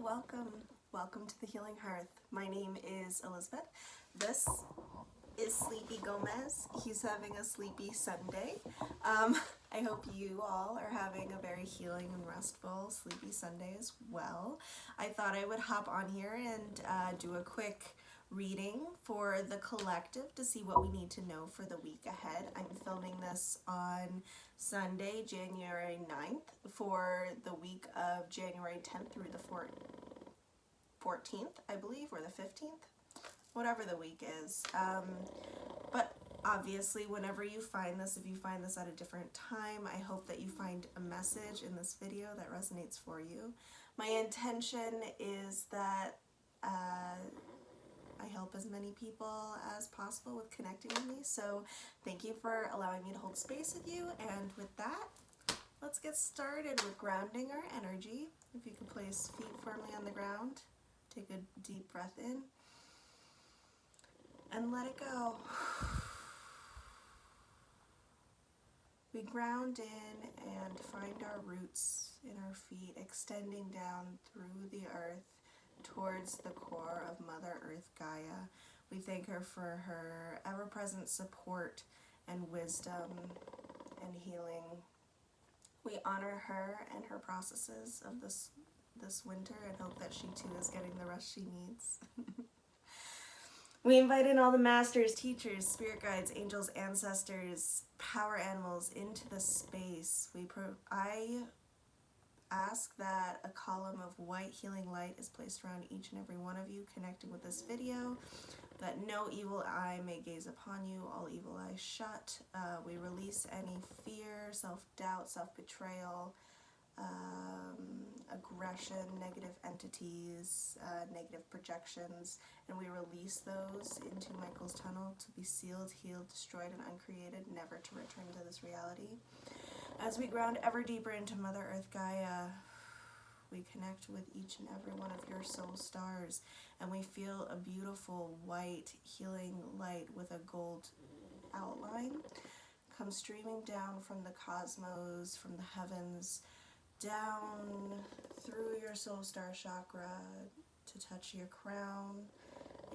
Welcome to the Healing Hearth. My name is Elizabeth. This is Sleepy Gomez. He's having a sleepy Sunday. I hope you all are having a very healing and restful sleepy Sunday as well. I thought I would hop on here and do a quick reading for the collective to see what we need to know for the week ahead. I'm filming this on Sunday, January 9th for the week of January 10th through the 14th, I believe, or the 15th, whatever the week is. But obviously, whenever you find this, if you find this at a different time, I hope that you find a message in this video that resonates for you. My intention is that I help as many people as possible with connecting with me, so thank you for allowing me to hold space with you. And with that, let's get started with grounding our energy. If you could place feet firmly on the ground, take a deep breath in and let it go. We ground in and find our roots in our feet, extending down through the earth towards the core of Mother Earth Gaia. We thank her for her ever-present support and wisdom and healing. We honor her and her processes of this winter and hope that she too is getting the rest she needs. We invite in all the masters, teachers, spirit guides, angels, ancestors, power animals into the space. I ask that a column of white healing light is placed around each and every one of you connecting with this video, that no evil eye may gaze upon you, all evil eyes shut. We release any fear, self-doubt, self-betrayal, aggression, negative entities, negative projections, and we release those into Michael's tunnel to be sealed, healed, destroyed, and uncreated, never to return to this reality. As we ground ever deeper into Mother Earth Gaia, we connect with each and every one of your soul stars, and we feel a beautiful white healing light with a gold outline come streaming down from the cosmos, from the heavens, down through your soul star chakra to touch your crown,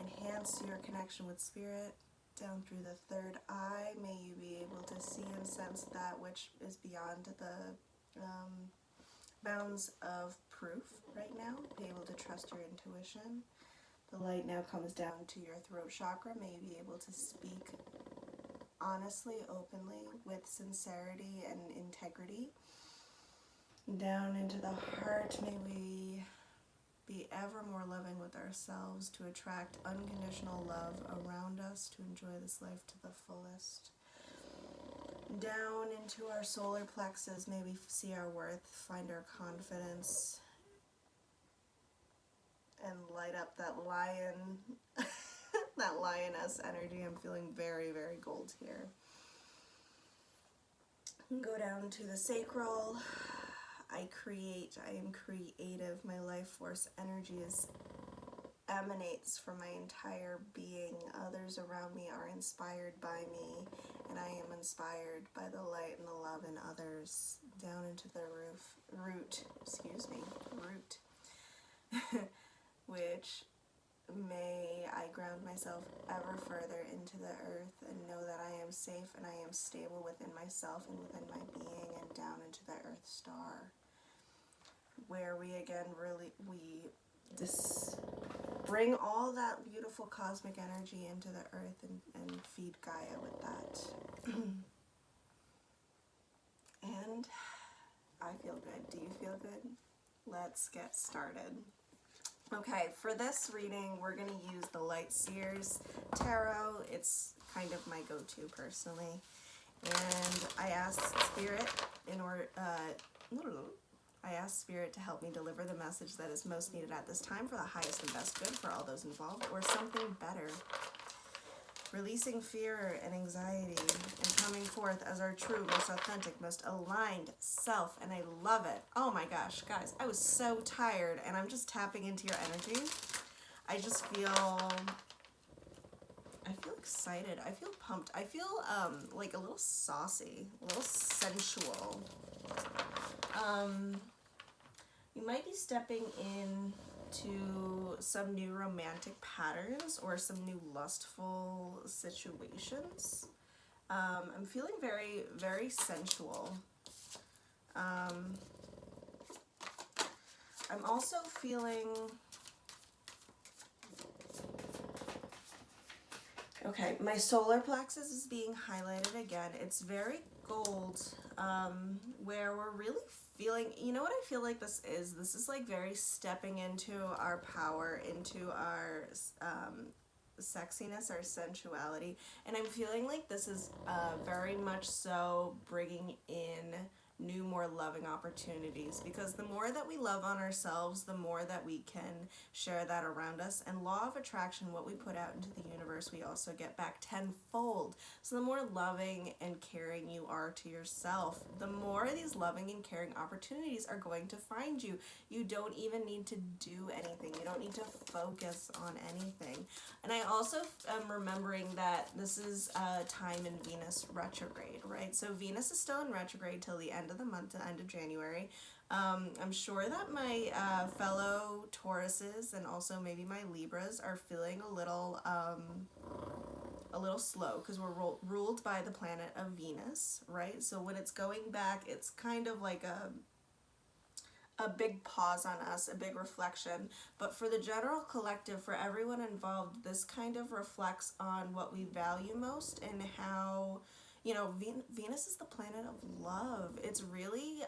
enhance your connection with spirit, down through the third eye. May you be able to see and sense that which is beyond the bounds of proof right now. Be able to trust your intuition. The light now comes down to your throat chakra. May you be able to speak honestly, openly, with sincerity and integrity. Down into the heart, may we be ever more loving with ourselves to attract unconditional love around us to enjoy this life to the fullest. Down into our solar plexus, may we see our worth, find our confidence, and light up that lion, that lioness energy. I'm feeling very, very gold here. Go down to the sacral. I am creative. My life force energy emanates from my entire being. Others around me are inspired by me, and I am inspired by the light and the love in others. Down into the root, which may I ground myself ever further into the earth and know that I am safe and I am stable within myself and within my being, and down into the earth star, where we again bring all that beautiful cosmic energy into the earth and feed Gaia with that. And I feel good. Do you feel good? Let's get started. Okay, for this reading, we're going to use the Light Seers Tarot. It's kind of my go-to personally. And I asked Spirit Spirit to help me deliver the message that is most needed at this time for the highest and best good for all those involved, or something better. Releasing fear and anxiety and coming forth as our true, most authentic, most aligned self, and I love it. Oh my gosh, guys, I was so tired, and I'm just tapping into your energy. I just feel excited. I feel pumped. I feel like a little saucy, a little sensual. You might be stepping in to some new romantic patterns or some new lustful situations. I'm feeling very, very sensual. I'm also feeling... Okay, my solar plexus is being highlighted again. It's very gold, where we're really feeling, you know what I feel like this is? This is like very stepping into our power, into our sexiness, our sensuality. And I'm feeling like this is very much so bringing in new, more loving opportunities, because the more that we love on ourselves, the more that we can share that around us. And law of attraction, what we put out into the universe, we also get back tenfold. So the more loving and caring you are to yourself, the more these loving and caring opportunities are going to find you. You don't even need to do anything. You don't need to focus on anything. And I also am remembering that this is a time in Venus retrograde, right? So Venus is still in retrograde till the end of the month, the end of January. I'm sure that my fellow Tauruses and also maybe my Libras are feeling a little slow, because we're ruled by the planet of Venus, right? So when it's going back, it's kind of like a big pause on us, a big reflection. But for the general collective, for everyone involved, this kind of reflects on what we value most and how, you know, Venus is the planet of love. It's really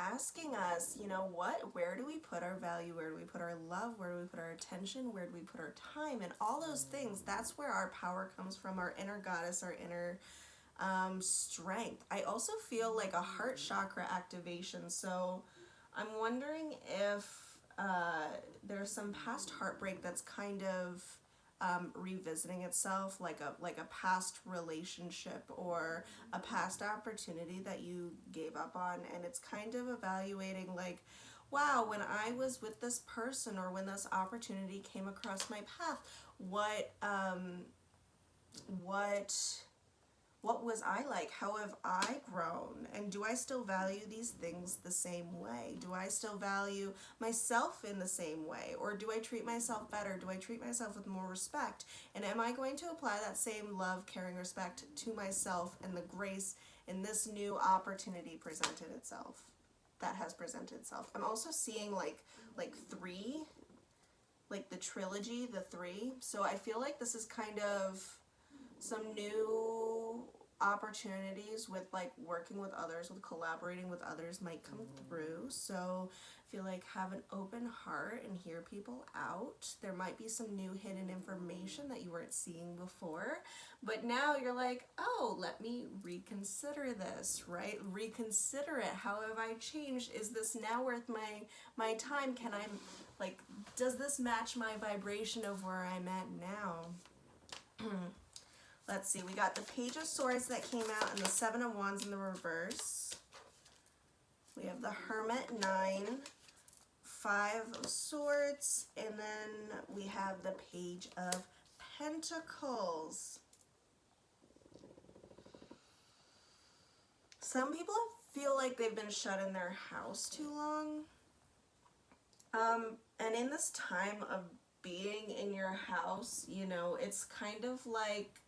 asking us, you know, where do we put our value, where do we put our love, where do we put our attention, where do we put our time, and all those things. That's where our power comes from, our inner goddess, our inner strength. I also feel like a heart chakra activation, so I'm wondering if there's some past heartbreak that's kind of revisiting itself, like a past relationship or a past opportunity that you gave up on, and it's kind of evaluating like, wow, when I was with this person or when this opportunity came across my path, what was I like? How have I grown? And do I still value these things the same way? Do I still value myself in the same way? Or do I treat myself better? Do I treat myself with more respect? And am I going to apply that same love, caring, respect to myself and the grace in this new opportunity that has presented itself? I'm also seeing like three, like the trilogy, the three. So I feel like this is kind of some new opportunities with like working with others, with collaborating with others might come through. So I feel like have an open heart and hear people out. There might be some new hidden information that you weren't seeing before, but now you're like, oh, let me reconsider this, right? Reconsider it. How have I changed? Is this now worth my time? Can I, like, does this match my vibration of where I'm at now? Let's see, we got the Page of Swords that came out and the Seven of Wands in the reverse. We have the Hermit, 9, 5 of Swords, and then we have the Page of Pentacles. Some people feel like they've been shut in their house too long. And in this time of being in your house, you know, it's kind of like,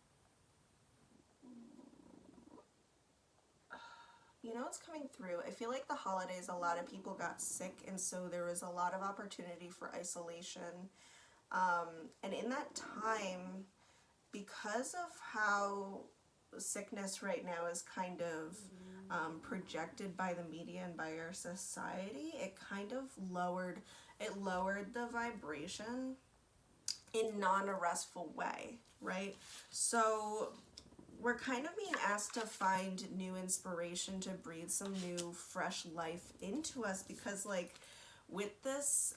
you know, it's coming through. I feel like the holidays, a lot of people got sick, and so there was a lot of opportunity for isolation. And in that time, because of how sickness right now is kind of projected by the media and by our society, it kind of lowered the vibration in non-restful way, right? So we're kind of being asked to find new inspiration, to breathe some new fresh life into us, because like with this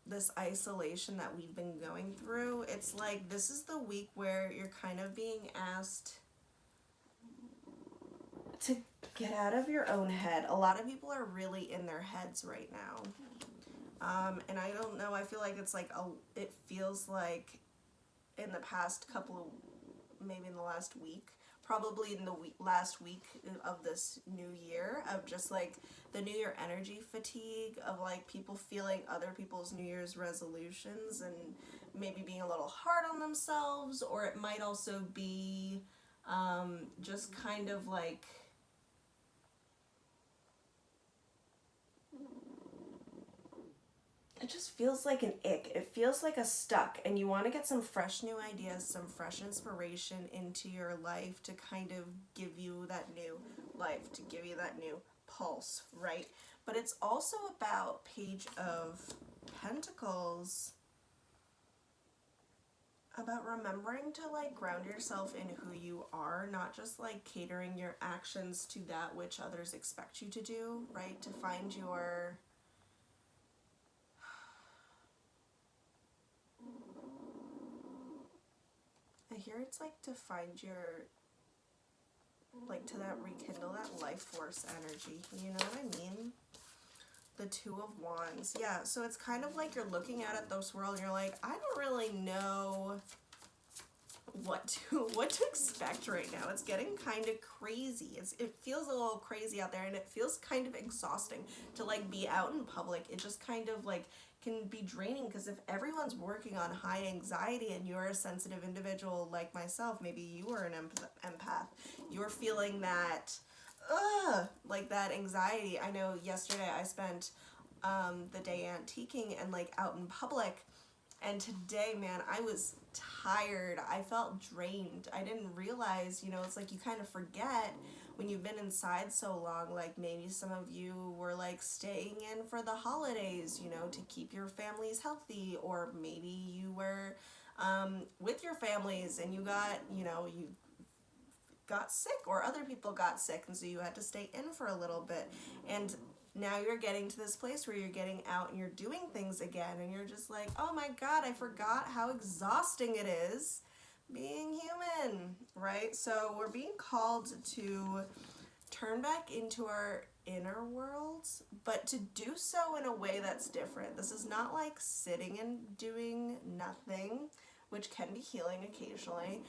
this isolation that we've been going through, it's like this is the week where you're kind of being asked to get out of your own head. A lot of people are really in their heads right now. And I don't know, I feel like it's like it feels like in the past couple of, maybe in the last week, probably in the last week of this new year, of just like the new year energy fatigue of like people feeling other people's New Year's resolutions and maybe being a little hard on themselves, or it might also be just kind of like it just feels like an ick. It feels like a stuck, and you want to get some fresh new ideas, some fresh inspiration into your life to kind of give you that new life, to give you that new pulse, right? But it's also about Page of Pentacles, about remembering to like ground yourself in who you are, not just like catering your actions to that which others expect you to do, right? To find your I hear it's like to find your, like to that rekindle that life force energy, you know what I mean? The Two of Wands. Yeah, so it's kind of like you're looking at it, this world, and you're like, I don't really know what to expect right now. It's getting kind of crazy. It feels a little crazy out there, and it feels kind of exhausting to like be out in public. It just kind of like can be draining, because if everyone's working on high anxiety and you're a sensitive individual like myself, maybe you are an empath, you're feeling that like that anxiety. I know yesterday I spent the day antiquing and like out in public, and today, man, I was tired. I felt drained. I didn't realize, you know, it's like you kind of forget when you've been inside so long, like maybe some of you were like staying in for the holidays, you know, to keep your families healthy, or maybe you were with your families and you got, you know, you got sick, or other people got sick, and so you had to stay in for a little bit. And now you're getting to this place where you're getting out and you're doing things again, and you're just like, oh my God, I forgot how exhausting it is being human, right? So we're being called to turn back into our inner worlds, but to do so in a way that's different. This is not like sitting and doing nothing, which can be healing occasionally,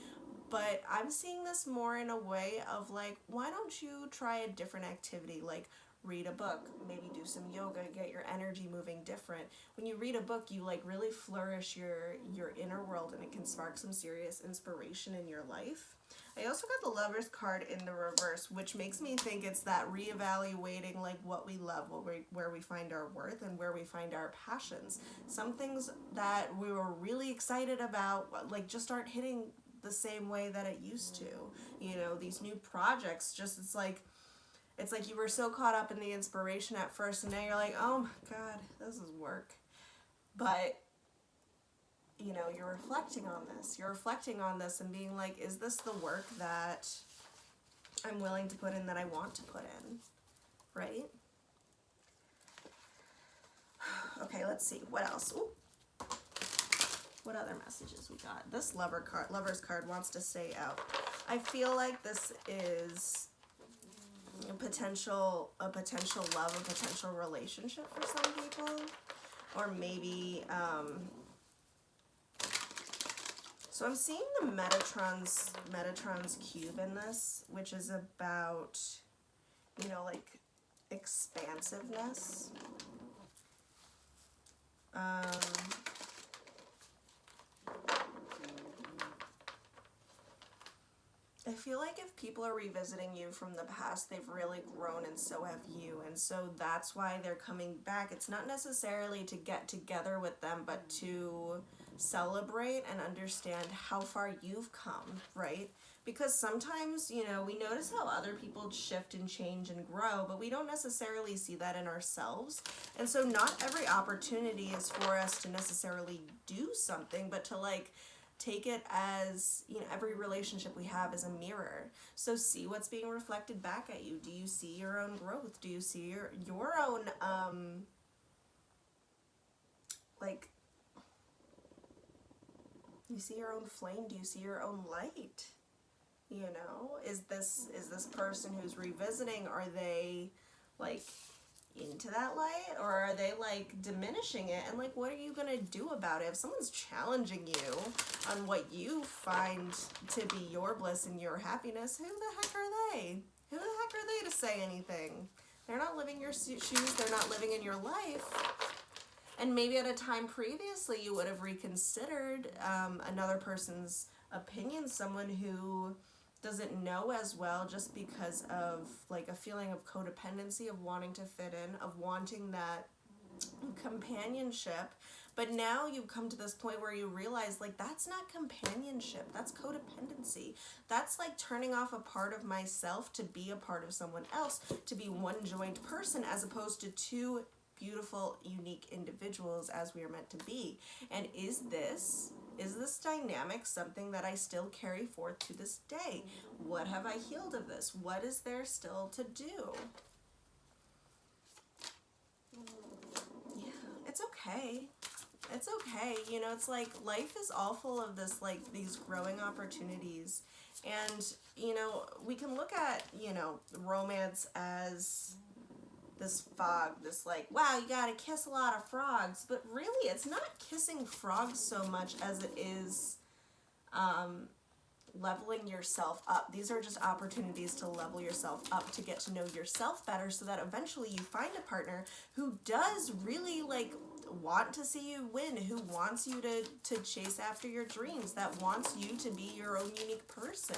but I'm seeing this more in a way of like, why don't you try a different activity, like read a book, maybe do some yoga, get your energy moving different. When you read a book, you like really flourish your inner world, and it can spark some serious inspiration in your life. I also got the Lover's card in the reverse, which makes me think it's that reevaluating like what we love, where we find our worth, and where we find our passions. Some things that we were really excited about like just aren't hitting the same way that it used to. You know, these new projects, just it's like you were so caught up in the inspiration at first, and now you're like, oh my God, this is work. But, you know, you're reflecting on this. You're reflecting on this and being like, is this the work that I'm willing to put in, that I want to put in, right? Okay, let's see. What else? Ooh. What other messages we got? This Lover's card wants to stay out. I feel like this is a potential love, a potential relationship for some people, or maybe so I'm seeing the Metatron's cube in this, which is about, you know, like expansiveness. I feel like if people are revisiting you from the past, they've really grown, and so have you. And so that's why they're coming back. It's not necessarily to get together with them, but to celebrate and understand how far you've come, right? Because sometimes, you know, we notice how other people shift and change and grow, but we don't necessarily see that in ourselves. And so not every opportunity is for us to necessarily do something, but to like take it as, you know, every relationship we have is a mirror. So see what's being reflected back at you. Do you see your own growth? Do you see your own like, you see your own flame? Do you see your own light? You know, is this person who's revisiting, are they like in into that light, or are they like diminishing it? And like, what are you gonna do about it? If someone's challenging you on what you find to be your bliss and your happiness, who the heck are they? Who the heck are they to say anything? They're not living your shoes, they're not living in your life. And maybe at a time previously you would have reconsidered another person's opinion, someone who doesn't know as well, just because of like a feeling of codependency, of wanting to fit in, of wanting that companionship. But now you've come to this point where you realize like that's not companionship, that's codependency. That's like turning off a part of myself to be a part of someone else, to be one joined person, as opposed to two beautiful, unique individuals as we are meant to be. And is this dynamic something that I still carry forth to this day? What have I healed of this? What is there still to do? Yeah, it's okay. It's okay. You know, it's like life is all full of this, like these growing opportunities. And, you know, we can look at, you know, romance as this fog, this like, wow, you gotta kiss a lot of frogs. But really, it's not kissing frogs so much as it is leveling yourself up. These are just opportunities to level yourself up, to get to know yourself better, so that eventually you find a partner who does really like want to see you win, who wants you to chase after your dreams, that wants you to be your own unique person.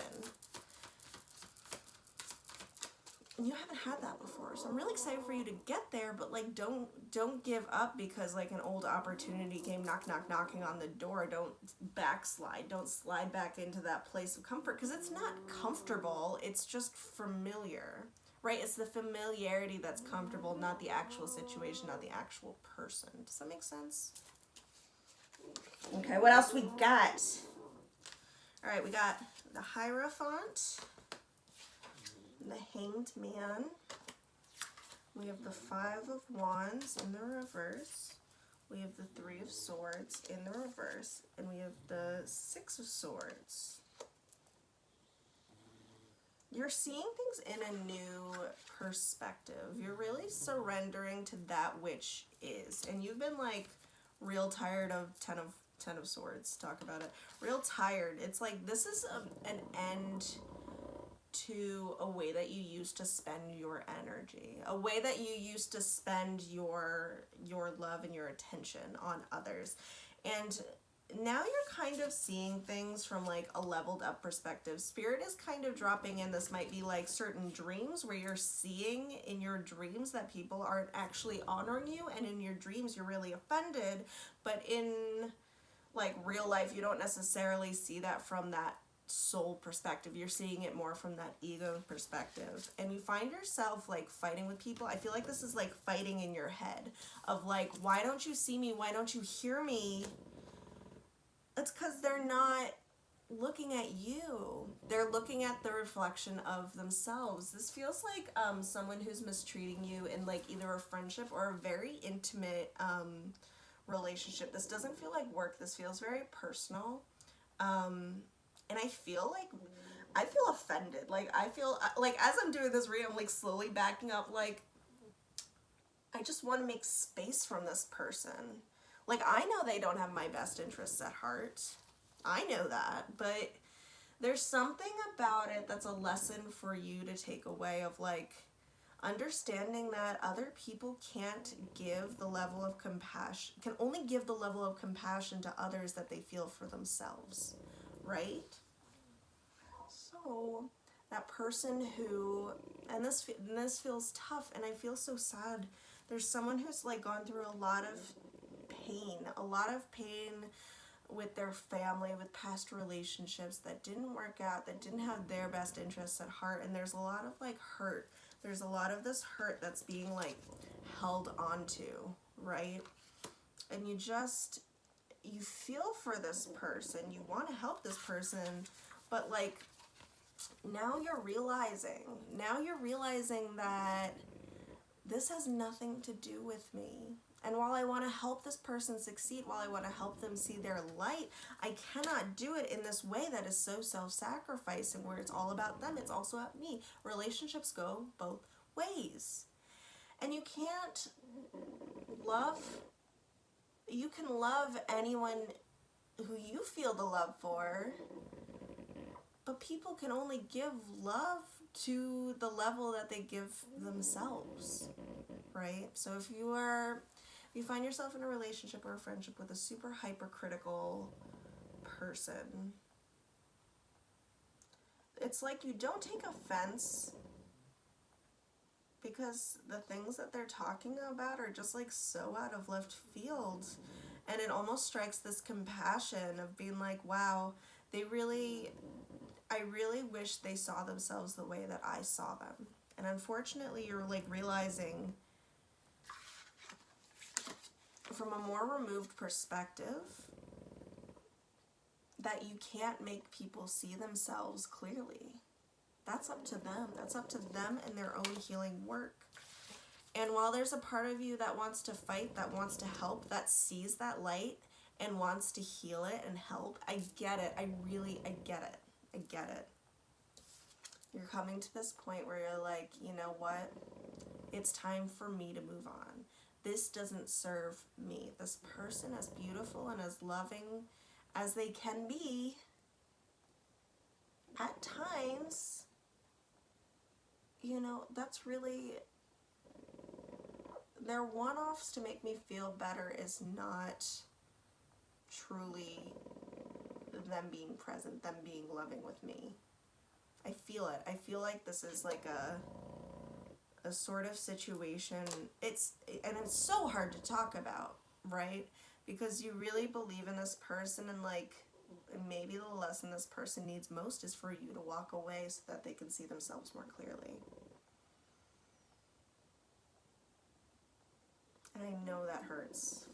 And you haven't had that before, so I'm really excited for you to get there. But like, don't give up because like an old opportunity came knocking on the door. Don't backslide. Don't slide back into that place of comfort, because it's not comfortable. It's just familiar, right? It's the familiarity that's comfortable, not the actual situation, not the actual person. Does that make sense? Okay, what else we got? All right, we got the Hierophant, the Hanged Man. We have the Five of Wands in the reverse. We have the Three of Swords in the reverse. And we have the Six of Swords. You're seeing things in a new perspective. You're really surrendering to that which is. And you've been like real tired of Ten of Swords. Talk about it. Real tired. It's like this is an end to a way that you used to spend your energy, a way that you used to spend your love and your attention on others. And now you're kind of seeing things from like a leveled up perspective. Spirit is kind of dropping in. This might be like certain dreams where you're seeing in your dreams that people aren't actually honoring you, and in your dreams you're really offended, but in like real life you don't necessarily see that from that soul perspective. You're seeing it more from that ego perspective, and you find yourself like fighting with people. I feel like this is like fighting in your head of like, why don't you see me? Why don't you hear me? It's because they're not looking at you. They're looking at the reflection of themselves. This feels like someone who's mistreating you in like either a friendship or a very intimate relationship. This doesn't feel like work. This feels very personal. And I feel offended. Like, I feel like as I'm doing this read, I'm like slowly backing up. Like, I just want to make space from this person. Like, I know they don't have my best interests at heart. I know that. But there's something about it that's a lesson for you to take away of like understanding that other people can't give the level of compassion, can only give the level of compassion to others that they feel for themselves. Right? So that person who, and this feels tough, and I feel so sad. There's someone who's like gone through a lot of pain with their family, with past relationships that didn't work out, that didn't have their best interests at heart, and there's a lot of like hurt. There's a lot of this hurt that's being like held onto, right? And you feel for this person, you want to help this person, but like now you're realizing that this has nothing to do with me. And while I want to help this person succeed, while I want to help them see their light, I cannot do it in this way that is so self-sacrificing, where it's all about them, it's also about me. Relationships go both ways. And you can't love, you can love anyone who you feel the love for, but people can only give love to the level that they give themselves, right? So if you find yourself in a relationship or a friendship with a super hypercritical person, it's like you don't take offense, because the things that they're talking about are just like so out of left field. And it almost strikes this compassion of being like, wow, I really wish they saw themselves the way that I saw them. And unfortunately, you're like realizing from a more removed perspective that you can't make people see themselves clearly. That's up to them. That's up to them and their own healing work. And while there's a part of you that wants to fight, that wants to help, that sees that light and wants to heal it and help, I get it. I get it. I get it. You're coming to this point where you're like, you know what? It's time for me to move on. This doesn't serve me. This person, as beautiful and as loving as they can be, at times, you know, that's really, their one-offs to make me feel better is not truly them being present, them being loving with me. I feel it. I feel like this is like a sort of situation. It's so hard to talk about, right? Because you really believe in this person, and like maybe the lesson this person needs most is for you to walk away so that they can see themselves more clearly. And I know that hurts.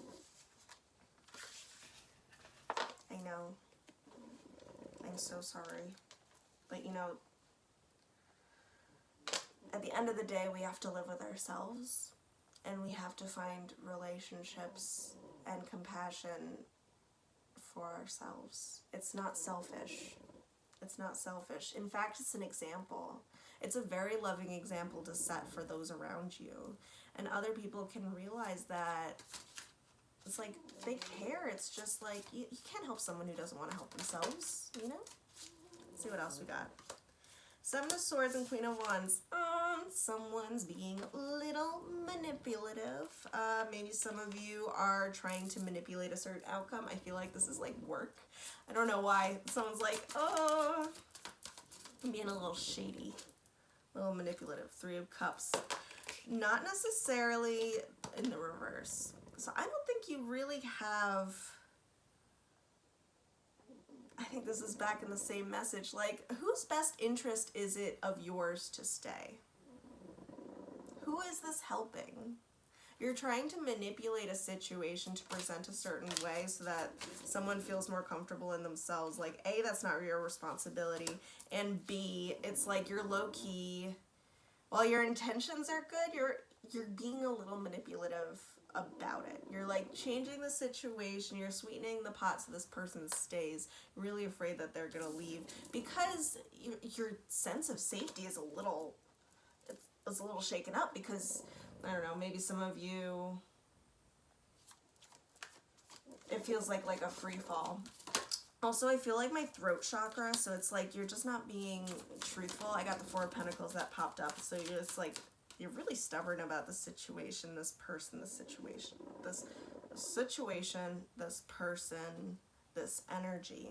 I know. I'm so sorry. But you know, at the end of the day, we have to live with ourselves, and we have to find relationships and compassion for ourselves. It's not selfish. It's not selfish. In fact, it's an example. It's a very loving example to set for those around you. And other people can realize that it's like they care. It's just like you can't help someone who doesn't want to help themselves, you know? Let's see what else we got. Seven of Swords and Queen of Wands. Someone's being a little manipulative. Maybe some of you are trying to manipulate a certain outcome. I feel like this is like work. I don't know why. Someone's like, oh, I'm being a little shady, a little manipulative. Three of Cups. Not necessarily in the reverse. So I don't think you really have... I think this is back in the same message. Like, whose best interest is it of yours to stay? Who is this helping? You're trying to manipulate a situation to present a certain way so that someone feels more comfortable in themselves. Like, A, that's not your responsibility. And B, it's like you're low-key, while your intentions are good, you're being a little manipulative about it. You're like changing the situation, you're sweetening the pot so this person stays. You're really afraid that they're gonna leave because your sense of safety is a little shaken up because, I don't know, maybe some of you, it feels like a free fall. Also, I feel like my throat chakra, so it's like you're just not being truthful. I got the Four of Pentacles that popped up, so you're just like, you're really stubborn about the situation, this person, this situation, this person, this energy.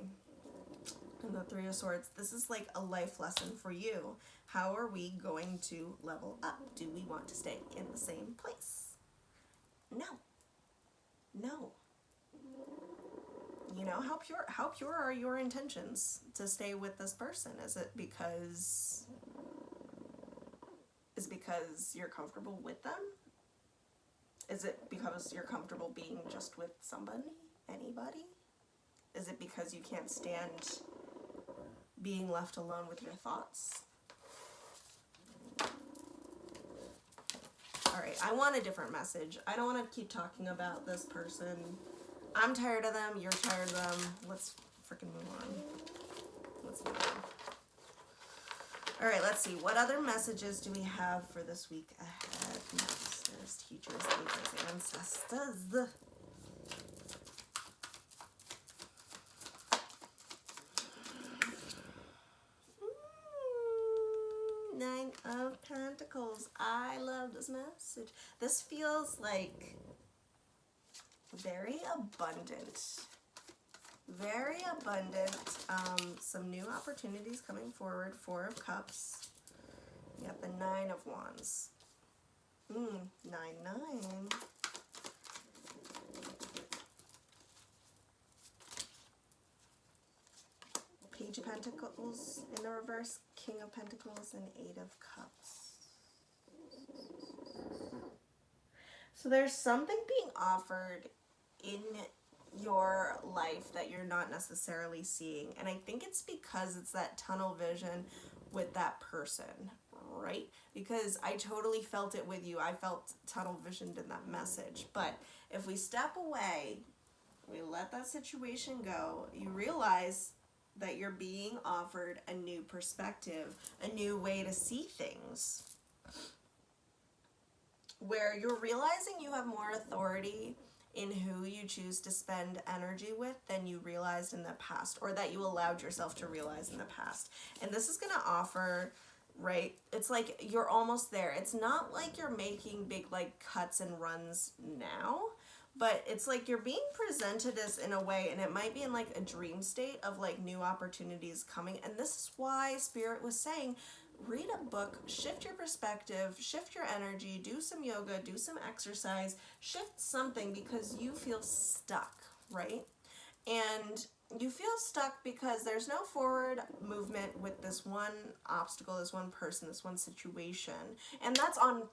And the Three of Swords, this is like a life lesson for you. How are we going to level up? Do we want to stay in the same place? No. No. You know, how pure are your intentions to stay with this person? Is it because you're comfortable with them? Is it because you're comfortable being just with somebody, anybody? Is it because you can't stand being left alone with your thoughts? Alright, I want a different message. I don't want to keep talking about this person. I'm tired of them, you're tired of them. Let's freaking move on. Let's move on. Alright, let's see. What other messages do we have for this week ahead? Masters. guides, teachers, angels, ancestors. Nine of Pentacles. I love this message. This feels like very abundant. Very abundant. Some new opportunities coming forward. Four of Cups. You got the Nine of Wands. 9. Page of Pentacles in the reverse. King of Pentacles and Eight of Cups. So there's something being offered in your life that you're not necessarily seeing. And I think it's because it's that tunnel vision with that person, right? Because I totally felt it with you. I felt tunnel visioned in that message. But if we step away, we let that situation go, you realize that you're being offered a new perspective, a new way to see things, where you're realizing you have more authority in who you choose to spend energy with than you realized in the past, or that you allowed yourself to realize in the past. And this is going to offer, right, it's like you're almost there. It's not like you're making big like cuts and runs now, but it's like you're being presented as in a way, and it might be in like a dream state of like new opportunities coming. And this is why Spirit was saying, read a book, shift your perspective, shift your energy, do some yoga, do some exercise, shift something, because you feel stuck, right? And you feel stuck because there's no forward movement with this one obstacle, this one person, this one situation. And that's on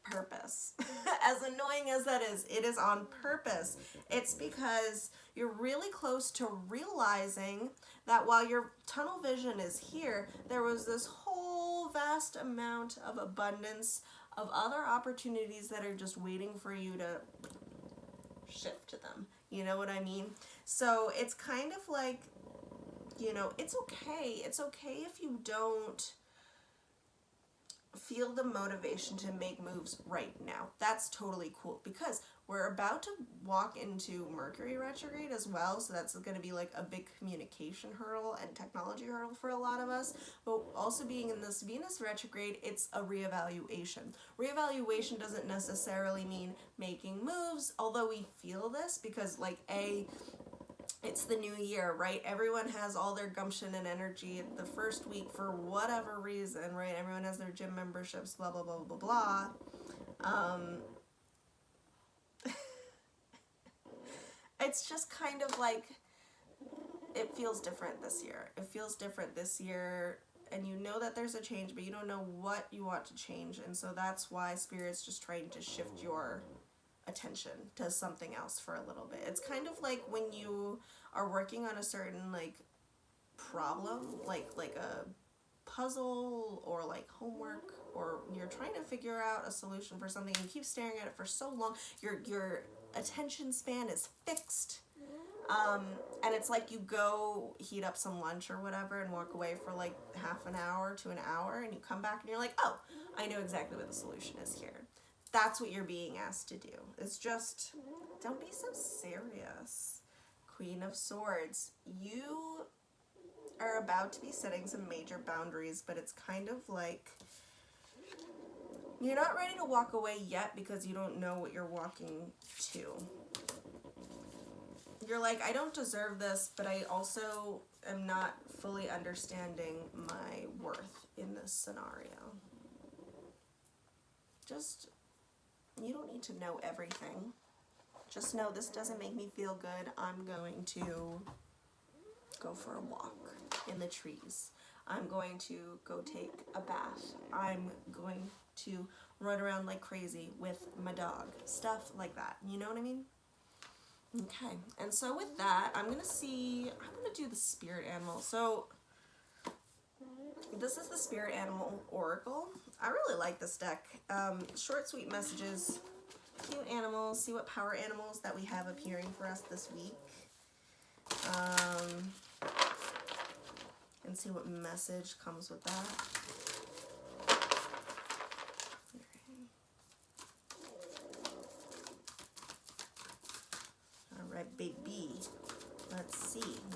purpose. As annoying as that is, it is on purpose. It's because you're really close to realizing that while your tunnel vision is here, there was this whole vast amount of abundance of other opportunities that are just waiting for you to shift to them. You know what I mean? So it's kind of like, you know, it's okay. It's okay if you don't feel the motivation to make moves right now. That's totally cool, because we're about to walk into Mercury retrograde as well, so that's going to be like a big communication hurdle and technology hurdle for a lot of us. But also being in this Venus retrograde, it's a reevaluation. Reevaluation doesn't necessarily mean making moves, although we feel this because like it's the new year, right? Everyone has all their gumption and energy the first week for whatever reason, right? Everyone has their gym memberships, blah, blah, blah, blah, blah. It's just kind of like, it feels different this year. It feels different this year, and you know that there's a change, but you don't know what you want to change. And so that's why Spirit's just trying to shift your attention to something else for a little bit. It's kind of like when you are working on a certain like problem, like a puzzle or like homework, or you're trying to figure out a solution for something and you keep staring at it for so long, your attention span is fixed. And it's like you go heat up some lunch or whatever and walk away for like half an hour to an hour, and you come back and you're like, oh, I know exactly what the solution is here. That's what you're being asked to do. It's just, don't be so serious. Queen of Swords. You are about to be setting some major boundaries, but it's kind of like you're not ready to walk away yet because you don't know what you're walking to. You're like, I don't deserve this, but I also am not fully understanding my worth in this scenario. Just, you don't need to know everything. Just know this doesn't make me feel good. I'm going to go for a walk in the trees. I'm going to go take a bath. I'm going to run around like crazy with my dog. Stuff like that. You know what I mean? Okay. And so with that, I'm going to do the spirit animal. So this is the Spirit Animal Oracle. I really like this deck. Short, sweet messages, cute animals. See what power animals that we have appearing for us this week. And see what message comes with that.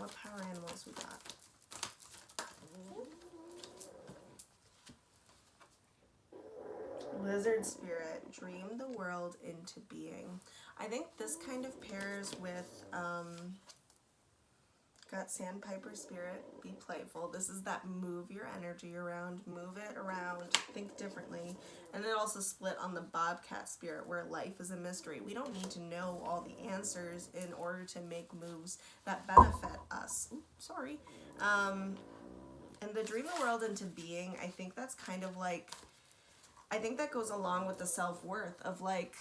What power animals we got? Lizard spirit, dream the world into being. I think this kind of pairs with, got sandpiper spirit, be playful. This is that move your energy around, move it around, think differently. And it also split on the bobcat spirit, where life is a mystery. We don't need to know all the answers in order to make moves that benefit us. Oops, sorry. And the dream the world into being, I think that's kind of like, I think that goes along with the self-worth of like,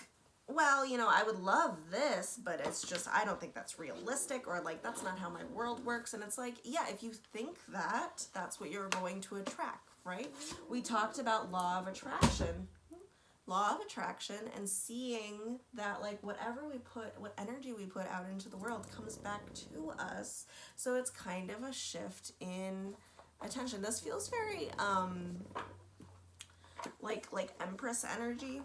well, you know, I would love this, but it's just, I don't think that's realistic, or like, that's not how my world works. And it's like, yeah, if you think that, that's what you're going to attract, right? We talked about law of attraction, and seeing that like whatever we put, what energy we put out into the world comes back to us. So it's kind of a shift in attention. This feels very, like Empress energy.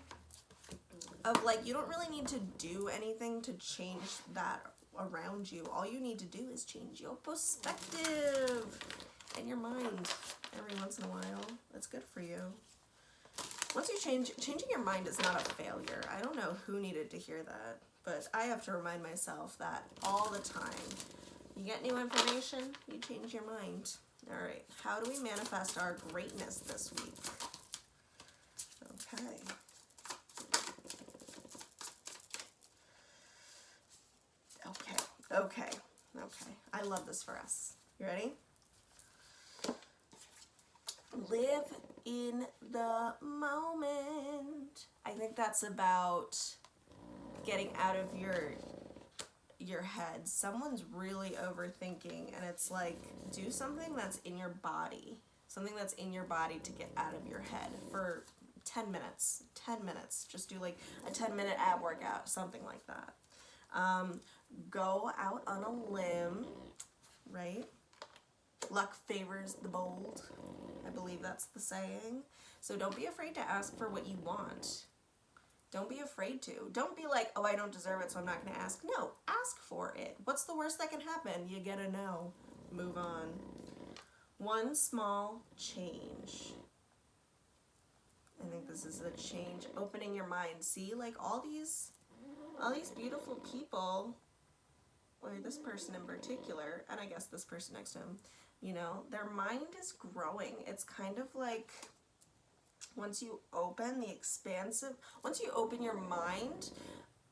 Of like, you don't really need to do anything to change that around you. All you need to do is change your perspective and your mind every once in a while. That's good for you. Once you changing your mind is not a failure. I don't know who needed to hear that, but I have to remind myself that all the time. You get new information, you change your mind. All right, how do we manifest our greatness this week? Okay. Okay. I love this for us. You ready? Live in the moment. I think that's about getting out of your head. Someone's really overthinking, and it's like, do something that's in your body. Something that's in your body to get out of your head for 10 minutes. 10 minutes. Just do like a 10-minute ab workout, something like that. Go out on a limb, right? Luck favors the bold. I believe that's the saying. So don't be afraid to ask for what you want. Don't be afraid to. Don't be like, oh, I don't deserve it, so I'm not going to ask. No, ask for it. What's the worst that can happen? You get a no. Move on. One small change. I think this is a change. Opening your mind. See, like all these beautiful people, or this person in particular, and I guess this person next to him, you know, their mind is growing. It's kind of like once you open your mind,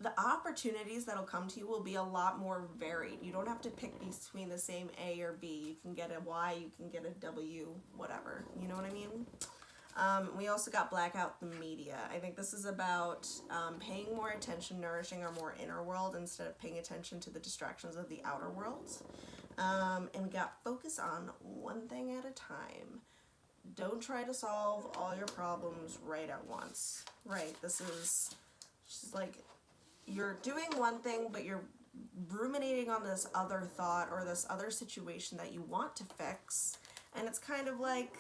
the opportunities that'll come to you will be a lot more varied. You don't have to pick between the same A or B. You can get a Y, you can get a W, whatever. You know what I mean? We also got blackout the media. I think this is about paying more attention, nourishing our more inner world instead of paying attention to the distractions of the outer world. And we got focus on one thing at a time. Don't try to solve all your problems right at once. Right, this is just like you're doing one thing, but you're ruminating on this other thought or this other situation that you want to fix. And it's kind of like,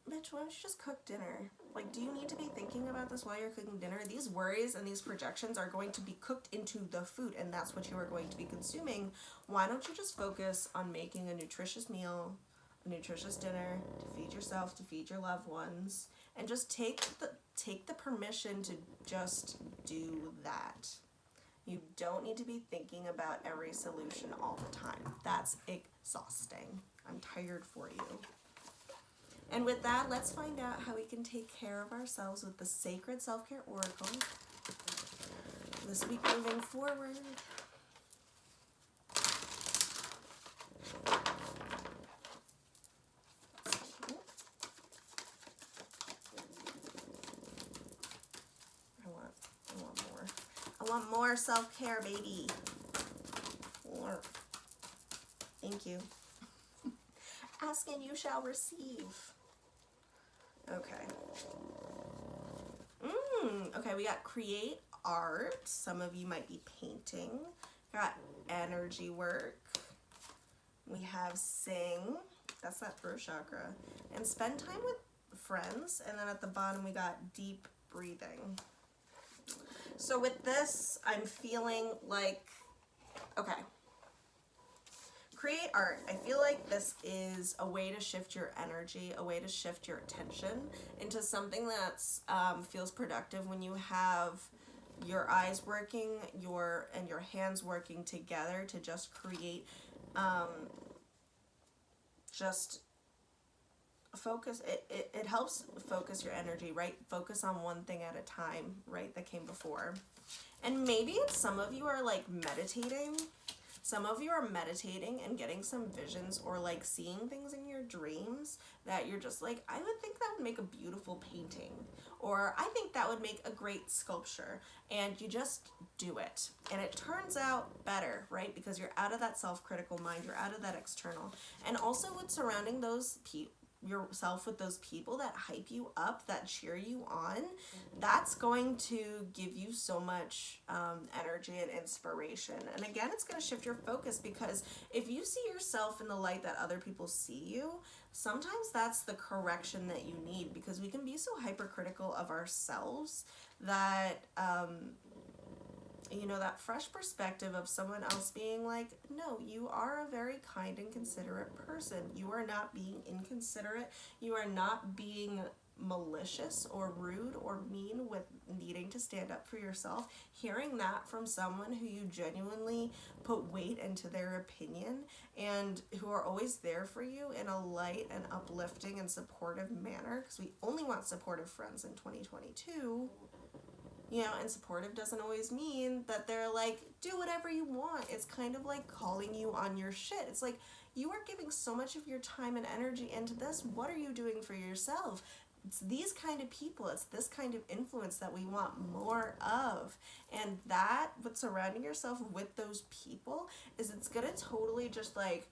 bitch, why don't you just cook dinner? Like, do you need to be thinking about this while you're cooking dinner? These worries and these projections are going to be cooked into the food, and that's what you are going to be consuming. Why don't you just focus on making a nutritious meal, a nutritious dinner, to feed yourself, to feed your loved ones, and just take the permission to just do that. You don't need to be thinking about every solution all the time. That's exhausting. I'm tired for you. And with that, let's find out how we can take care of ourselves with the Sacred Self-Care Oracle this week moving forward. I want more self-care, baby. More. Thank you. Ask and you shall receive. Okay. Okay, we got create art. Some of you might be painting. Got energy work. We have sing. That's that throat chakra. And spend time with friends. And then at the bottom we got deep breathing. So with this, I'm feeling like, okay, create art. I feel like this is a way to shift your energy, a way to shift your attention into something that's feels productive when you have your eyes working, your hands working together to just create, just focus. It helps focus your energy, right? Focus on one thing at a time, right? That came before. And maybe some of you are like meditating. Some of you are meditating and getting some visions or like seeing things in your dreams that you're just like, I would think that would make a beautiful painting, or I think that would make a great sculpture, and you just do it and it turns out better, right? Because you're out of that self-critical mind, you're out of that external, and also with surrounding those yourself with those people that hype you up, that cheer you on, that's going to give you so much energy and inspiration. And again, it's going to shift your focus, because if you see yourself in the light that other people see you, sometimes that's the correction that you need, because we can be so hypercritical of ourselves that you know, that fresh perspective of someone else being like, no, you are a very kind and considerate person. You are not being inconsiderate. You are not being malicious or rude or mean with needing to stand up for yourself. Hearing that from someone who you genuinely put weight into their opinion and who are always there for you in a light and uplifting and supportive manner, because we only want supportive friends in 2022. You know, and supportive doesn't always mean that they're like, do whatever you want. It's kind of like calling you on your shit. It's like, you are giving so much of your time and energy into this. What are you doing for yourself? It's these kind of people, it's this kind of influence that we want more of. And that, with surrounding yourself with those people, is it's gonna totally just like,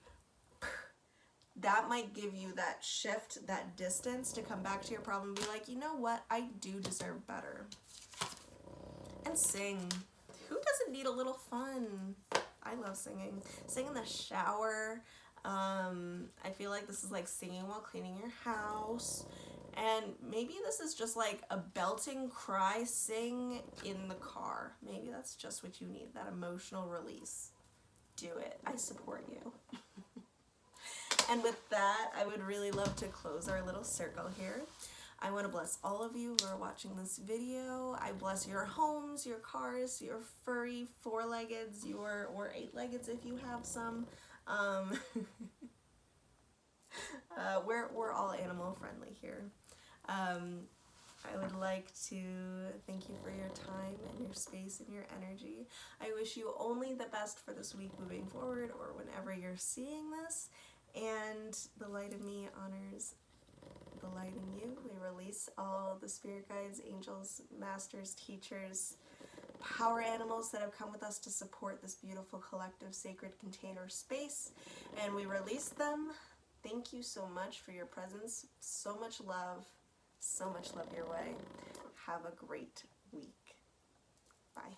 that might give you that shift, that distance to come back to your problem and be like, you know what, I do deserve better. And sing. Who doesn't need a little fun? I love singing. Sing in the shower. I feel like this is like singing while cleaning your house. And maybe this is just like a belting cry sing in the car. Maybe that's just what you need, that emotional release. Do it. I support you. And with that, I would really love to close our little circle here. I want to bless all of you who are watching this video. I bless your homes, your cars, your furry four-leggeds, or eight-leggeds if you have some. We're all animal friendly here. I would like to thank you for your time and your space and your energy. I wish you only the best for this week moving forward, or whenever you're seeing this. And the light in me honors the light in you. We release all the spirit guides, angels, masters, teachers, power animals that have come with us to support this beautiful collective sacred container space, and we release them. Thank you so much for your presence. So much love your way. Have a great week. Bye.